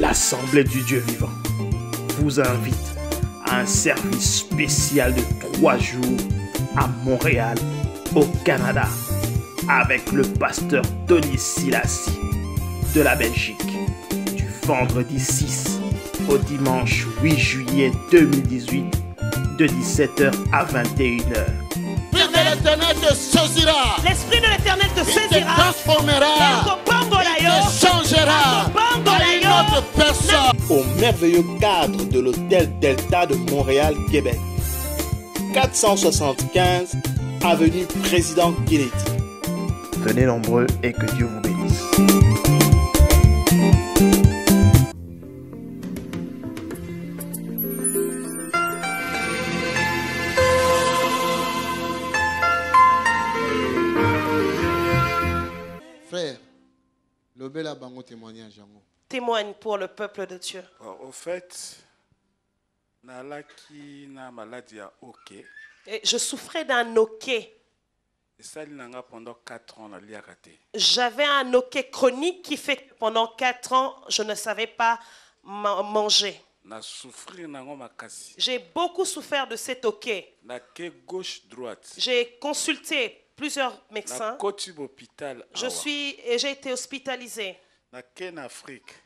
l'Assemblée du Dieu vivant vous invite à un service spécial de 3 jours à Montréal, au Canada, avec le pasteur Tony Silassi de la Belgique, du vendredi 6 au dimanche 8 juillet 2018, de 17h à 21h. L'Esprit de l'Éternel te saisira. Il te transformera. Il te changera à une autre personne. Au merveilleux cadre de l'hôtel Delta de Montréal, Québec. 475 avenue Président Kennedy. Venez nombreux et que Dieu vous bénisse. Frère, le bel abango témoignage. Témoigne pour le peuple de Dieu. Au fait, nalaki na maladie à OK. Et je souffrais d'un hoquet. Et ça, pendant 4 ans, J'avais un hoquet chronique qui fait que pendant 4 ans, je ne savais pas manger. J'ai beaucoup souffert de cet hoquet. J'ai consulté plusieurs médecins. J'ai été hospitalisé.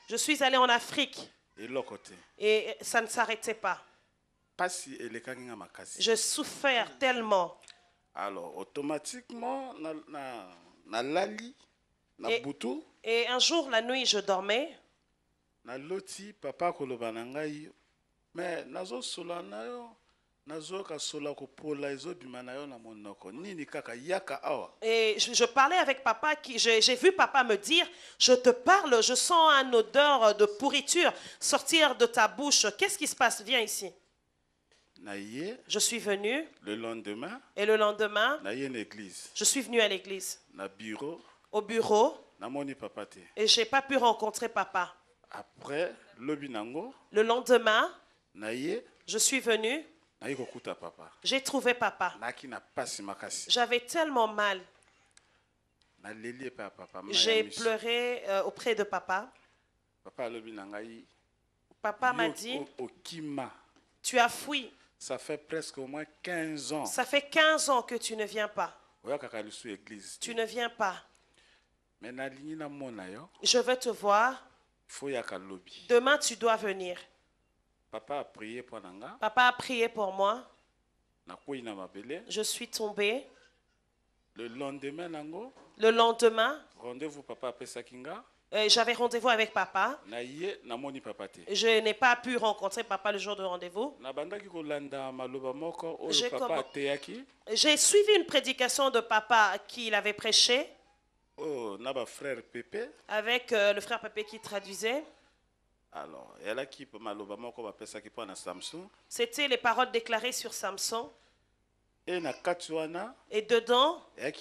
Je suis allé en Afrique. Et ça ne s'arrêtait pas. Je souffrais tellement. Alors, automatiquement, et un jour, la nuit, je dormais. Papa mais nazo sola na yo nazo ka sola ko pola ezobima na yo na monoko nini kaka yaka awa. Et je parlais avec papa j'ai vu papa me dire, je te parle, je sens une odeur de pourriture sortir de ta bouche. Qu'est-ce qui se passe? Viens ici. Je suis venu. Le lendemain. Et le lendemain. Je suis venu à l'église. Au bureau. Papa te. Et j'ai pas pu rencontrer papa. Après le lendemain. Je suis venu. J'ai trouvé papa. J'avais tellement mal. J'ai pleuré auprès de papa. Papa m'a dit, tu as fui. Ça fait presque au moins 15 ans. Ça fait 15 ans que tu ne viens pas. Tu ne viens pas. Je veux te voir. Demain, tu dois venir. Papa a prié pour Nanga. Papa a prié pour moi. Je suis tombé. Le lendemain, rendez-vous papa a Sakinga. J'avais rendez-vous avec papa. Je n'ai pas pu rencontrer papa le jour de rendez-vous. J'ai suivi une prédication de papa qu'il avait prêché. Avec le frère Pépé qui traduisait. Alors, c'était les paroles déclarées sur Samson. Et dedans, et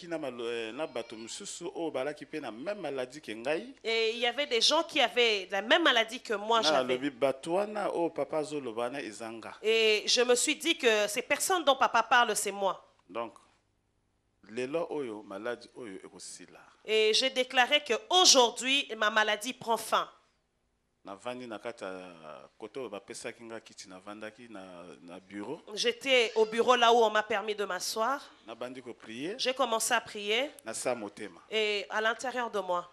il y avait des gens qui avaient la même maladie que moi j'avais. Et je me suis dit que ces personnes dont papa parle, c'est moi. Donc, et j'ai déclaré qu'aujourd'hui, ma maladie prend fin. J'étais au bureau là où on m'a permis de m'asseoir. J'ai commencé à prier. Et à l'intérieur de moi.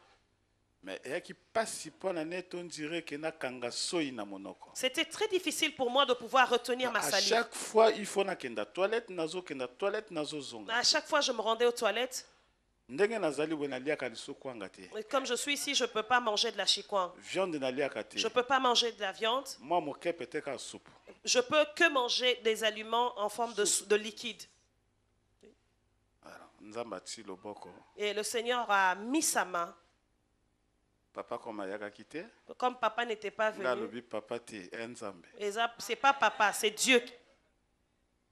C'était très difficile pour moi de pouvoir retenir ma salive. À chaque fois, il faut toilette. À chaque fois, je me rendais aux toilettes. Et comme je suis ici, je ne peux pas manger de la chikwang. Je ne peux pas manger de la viande. Je peux que manger des aliments en forme de liquide. Et le Seigneur a mis sa main. Comme papa n'était pas venu. Et ça, c'est pas papa, c'est Dieu.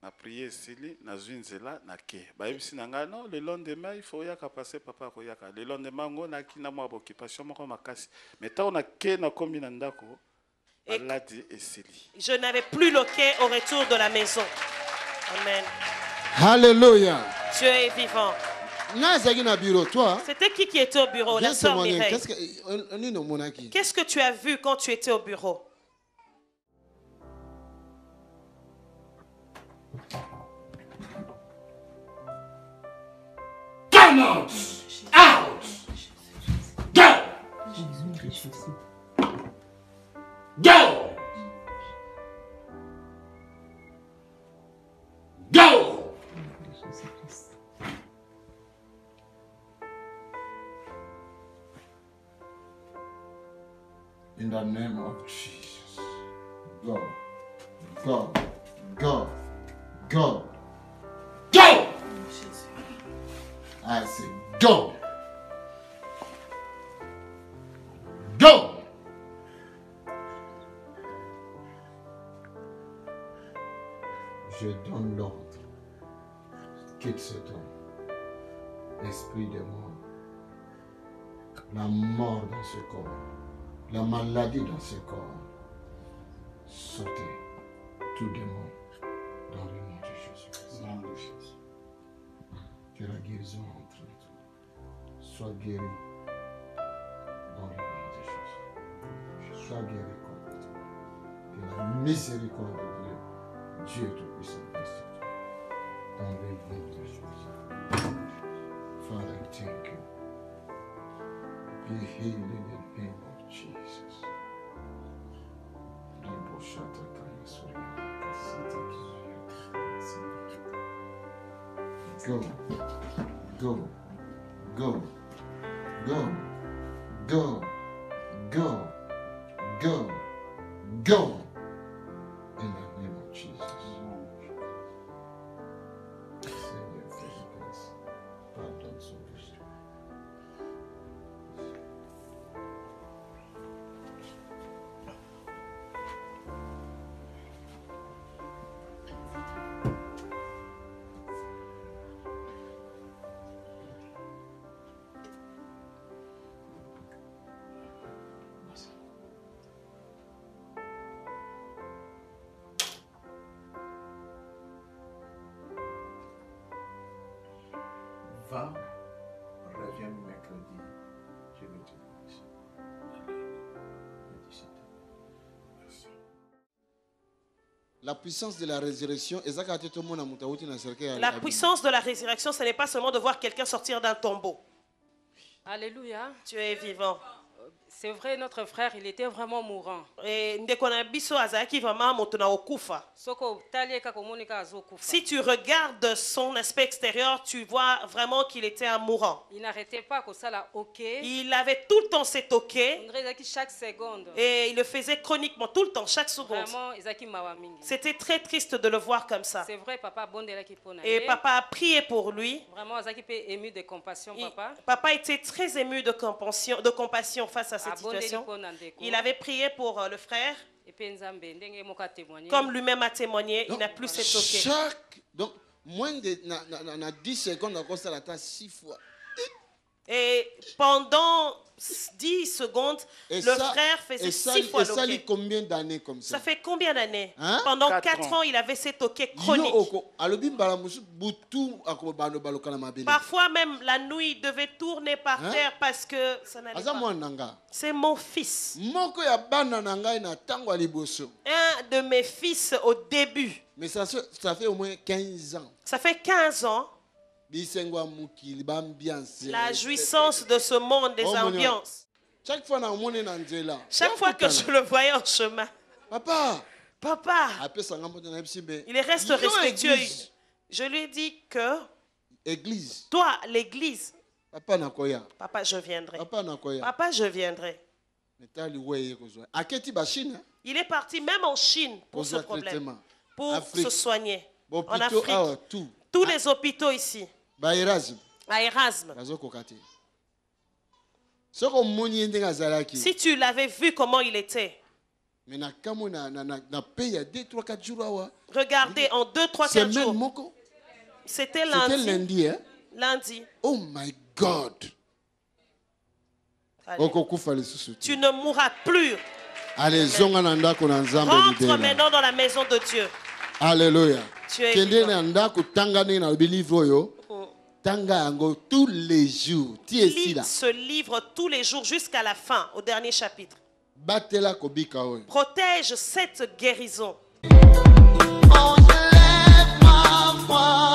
Na prié sili na zwinzela na ke ba yebisi nanga non le lendemain il faut yaka passer papa ko yaka le lendemain ngo na kina mo occupation moko makasi mais tant on a ke na kombi na ndako maladi esili. Je n'avais plus le quai au retour de la maison. Amen. Alléluia. Dieu est vivant. C'était qui était au bureau? La sœur Mireille. Qu'est-ce que tu as vu quand tu étais au bureau? Come out! Out! Go! Go! Go! In the name of Jesus. Go. Go. Go. Go. Go! I say go. Go! Je donne l'ordre. Quitte cet homme. Esprit de mort. La mort dans ce corps. La maladie dans ce corps. Sautez. Tout démon. Dans le nom de Jésus. Que la guérison entre nous. Sois guéri. Dans le nom de Jésus. Sois guéri complètement. Que la miséricorde de Dieu. Dieu Tout-Puissant reste sur toi. Dans le nom de Jésus. Father, thank you. Be healed in the name of Jesus. Go, go, go, go, go, go, go, go. In the name of Jesus. Seigneur, fais grâce. Pardonne son péché. Va, reviens mercredi, je vais te voir ici. La puissance de la résurrection, la puissance de la résurrection, ce n'est pas seulement de voir quelqu'un sortir d'un tombeau. Alléluia. Tu es vivant. C'est vrai, notre frère, il était vraiment mourant. Si tu regardes son aspect extérieur, tu vois vraiment qu'il était un mourant. Il n'arrêtait pas que ça l'a hoqué. Il avait tout le temps cet hoquet. Chaque seconde. Et il le faisait chroniquement, tout le temps, chaque seconde. C'était très triste de le voir comme ça. C'est vrai, papa. Et papa a prié pour lui. Vraiment, ému de compassion, papa. Papa était très ému de compassion face à cette situation. Il avait prié pour le frère. Comme lui-même a témoigné, il n'a plus cet hoquet. Donc, moins de 10 secondes, on ça l'attend 6 fois. Et pendant 10 secondes, le frère faisait 6 fois l'hoquet. Et ça, combien d'années comme ça? Ça fait combien d'années? Pendant 4 ans, il avait cet hoquet chronique. Parfois même, la nuit, il devait tourner par terre parce que ça n'allait pas. C'est mon fils. Un de mes fils au début. Mais ça fait au moins 15 ans. Ça fait 15 ans. La jouissance de ce monde, des ambiances. Chaque fois que je le voyais en chemin. Papa. Il reste respectueux. Je lui ai dit que Église. Toi, l'église. Papa, je viendrai. Papa, je viendrai. Il est parti même en Chine pour ce problème. Pour se soigner. En Afrique. Tous les hôpitaux ici. À Erasme. Si tu l'avais vu comment il était. Regardez, en 2, 3, 4 jours. C'était lundi. Lundi. Oh my God. Tu ne mourras plus. Allez, rentre maintenant dans la maison de Dieu. Alléluia. Tu es vivant. tous les jours. Lis ce livre tous les jours jusqu'à la fin, au dernier chapitre. Protège cette guérison. Oh, je lève ma voix.